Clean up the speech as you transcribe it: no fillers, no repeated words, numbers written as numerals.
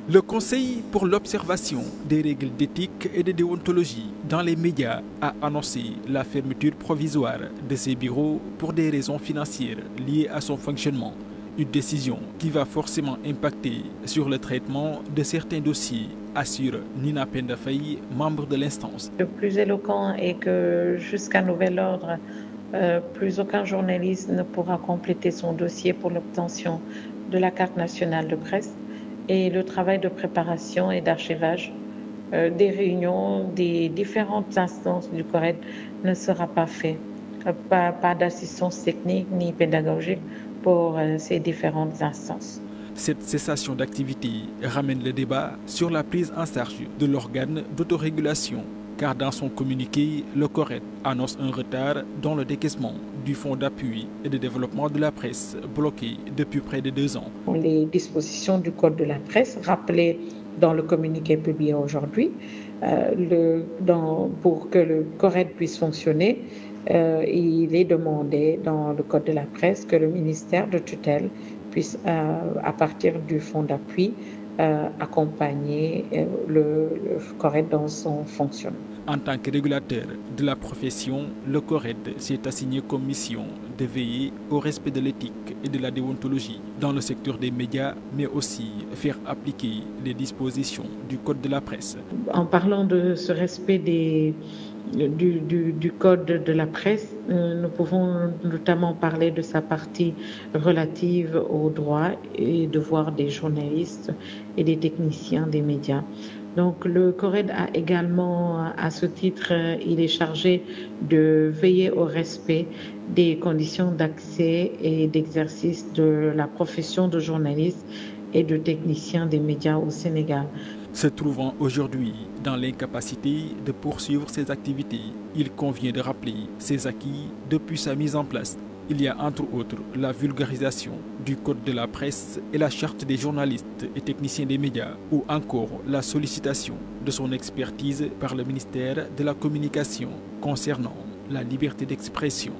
Le Conseil pour l'observation des règles d'éthique et de déontologie dans les médias a annoncé la fermeture provisoire de ses bureaux pour des raisons financières liées à son fonctionnement. Une décision qui va forcément impacter sur le traitement de certains dossiers, assure Nina Penda Faye, membre de l'instance. Le plus éloquent est que jusqu'à nouvel ordre, plus aucun journaliste ne pourra compléter son dossier pour l'obtention de la carte nationale de presse. Et le travail de préparation et d'archivage des réunions des différentes instances du CORED ne sera pas fait. Pas d'assistance technique ni pédagogique pour ces différentes instances. Cette cessation d'activité ramène le débat sur la prise en charge de l'organe d'autorégulation, car dans son communiqué, le CORED annonce un retard dans le décaissement du fonds d'appui et de développement de la presse bloqué depuis près de 2 ans. Les dispositions du Code de la presse rappelées dans le communiqué publié aujourd'hui, pour que le CORED puisse fonctionner, il est demandé dans le Code de la presse que le ministère de tutelle puisse, à partir du fonds d'appui, accompagner le CORED dans son fonctionnement. En tant que régulateur de la profession, le CORED s'est assigné comme mission de veiller au respect de l'éthique et de la déontologie dans le secteur des médias, mais aussi faire appliquer les dispositions du Code de la presse. En parlant de ce respect du Code de la presse, nous pouvons notamment parler de sa partie relative aux droits et devoirs des journalistes et des techniciens des médias. Donc le CORED a également, à ce titre, il est chargé de veiller au respect des conditions d'accès et d'exercice de la profession de journaliste et de technicien des médias au Sénégal. Se trouvant aujourd'hui dans l'incapacité de poursuivre ses activités, il convient de rappeler ses acquis depuis sa mise en place. Il y a entre autres la vulgarisation du Code de la presse et la charte des journalistes et techniciens des médias, ou encore la sollicitation de son expertise par le ministère de la Communication concernant la liberté d'expression.